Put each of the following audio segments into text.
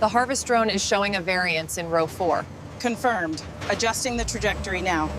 The harvest drone is showing a variance in row 4. Confirmed. Adjusting the trajectory now.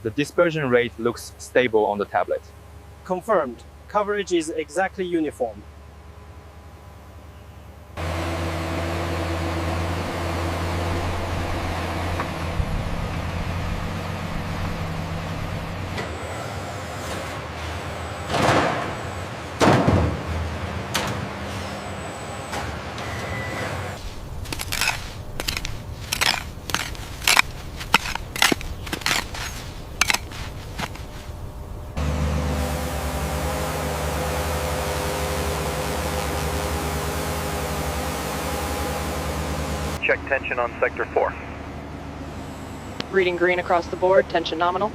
The dispersion rate looks stable on the tablet. Confirmed. Coverage is exactly uniform. Check tension on sector 4. Reading green across the board, tension nominal.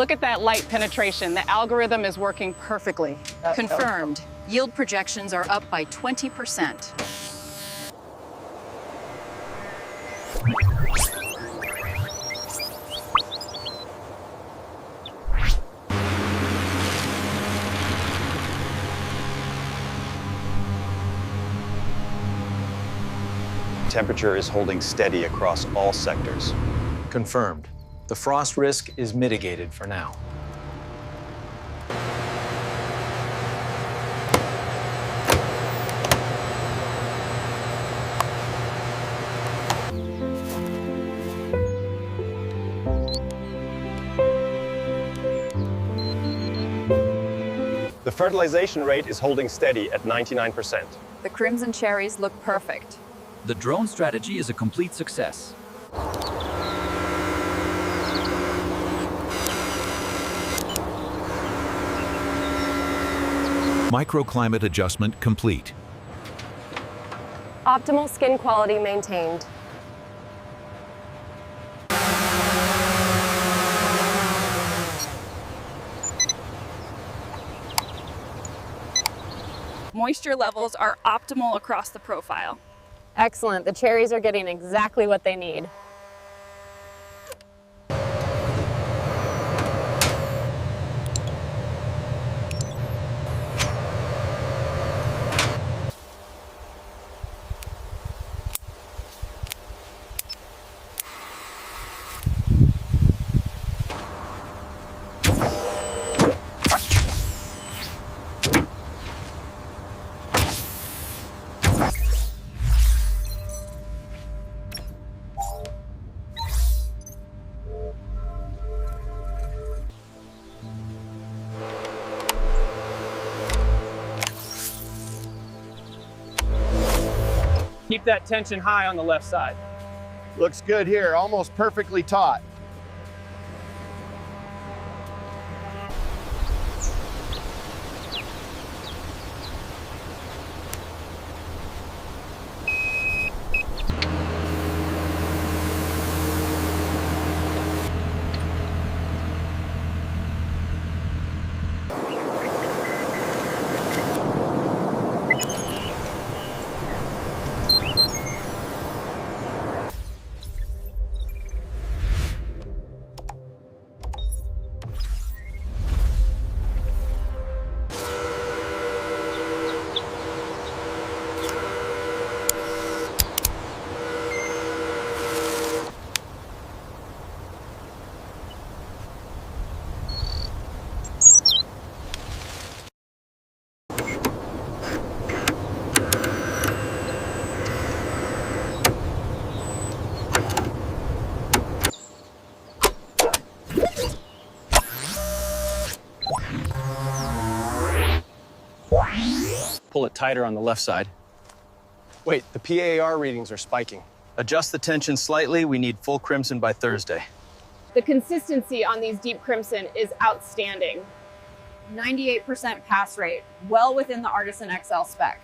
Look at that light penetration. The algorithm is working perfectly. Confirmed. Yield projections are up by 20%. Temperature is holding steady across all sectors. Confirmed. The frost risk is mitigated for now. The fertilization rate is holding steady at 99%. The crimson cherries look perfect. The drone strategy is a complete success. Microclimate adjustment complete. Optimal skin quality maintained. Moisture levels are optimal across the profile. Excellent. The cherries are getting exactly what they need. Keep that tension high on the left side. Looks good here, almost perfectly taut. Pull it tighter on the left side. Wait, the PAR readings are spiking. Adjust the tension slightly. We need full crimson by Thursday. The consistency on these deep crimson is outstanding. 98% pass rate, well within the Artisan XL spec.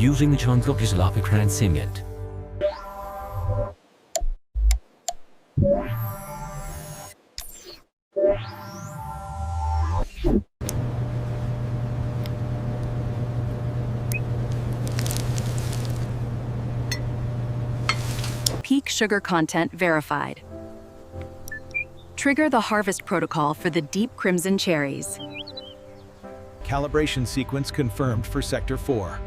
Using the Chanslok Lapikran Simget. Peak sugar content verified. Trigger the harvest protocol for the deep crimson cherries. Calibration sequence confirmed for Sector 4.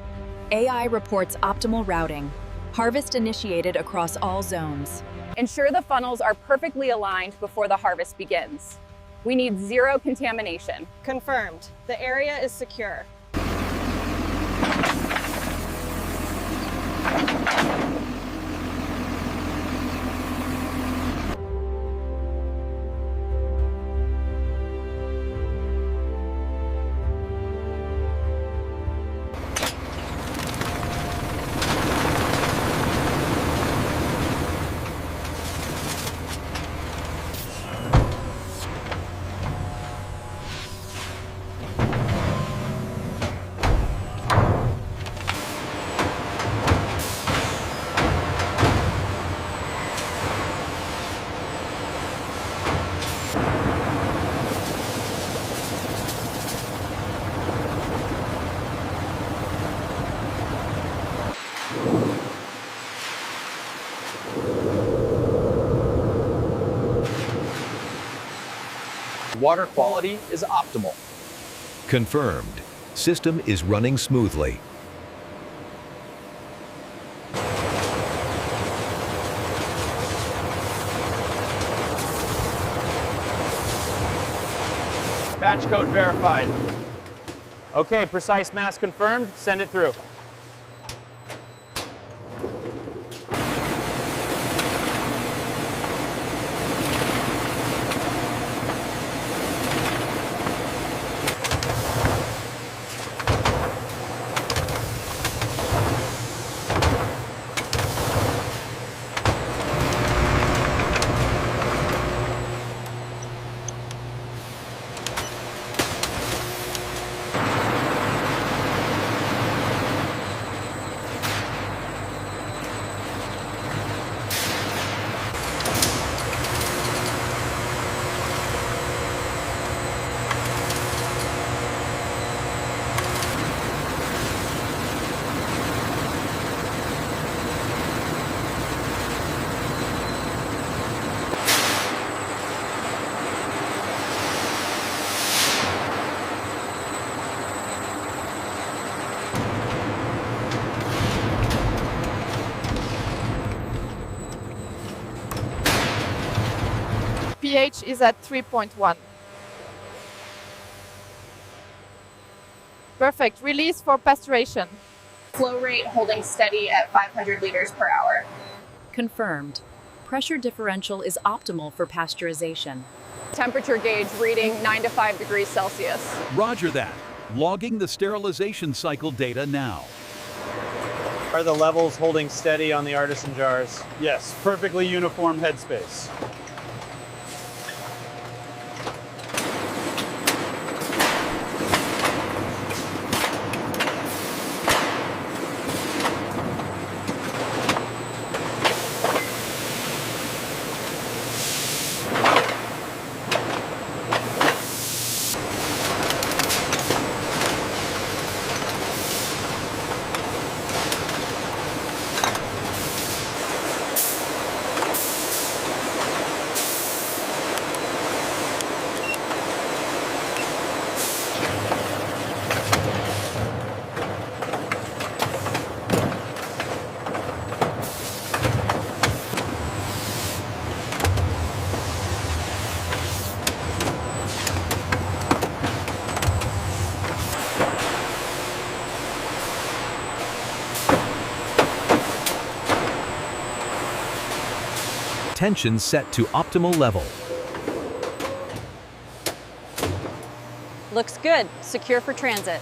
AI reports optimal routing. Harvest initiated across all zones. Ensure the funnels are perfectly aligned before the harvest begins. We need zero contamination. Confirmed. The area is secure. Water quality is optimal. Confirmed. System is running smoothly. Batch code verified. Okay, precise mass confirmed. Send it through. pH is at 3.1. Perfect. Release for pasteurization. Flow rate holding steady at 500 liters per hour. Confirmed. Pressure differential is optimal for pasteurization. Temperature gauge reading 9 to 5 degrees Celsius. Roger that. Logging the sterilization cycle data now. Are the levels holding steady on the Artisan jars? Yes, perfectly uniform headspace. tension set to optimal level. Looks good. Secure for transit.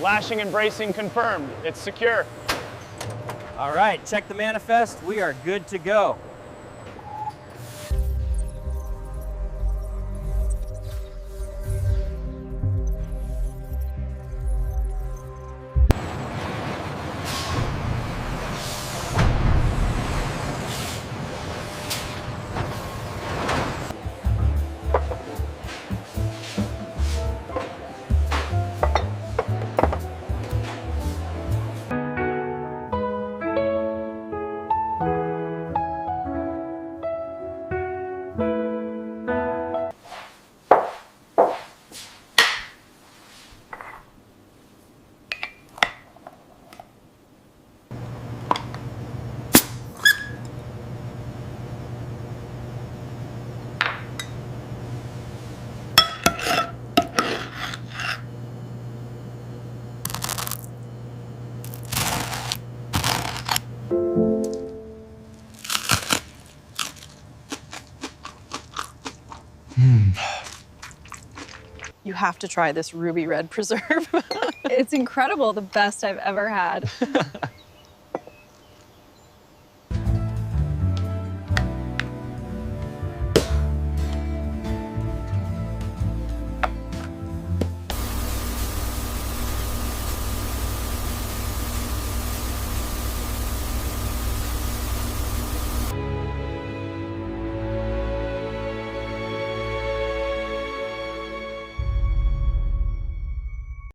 Lashing and bracing confirmed. It's secure. All right, check the manifest. We are good to go. You have to try this ruby red preserve. It's incredible, the best I've ever had.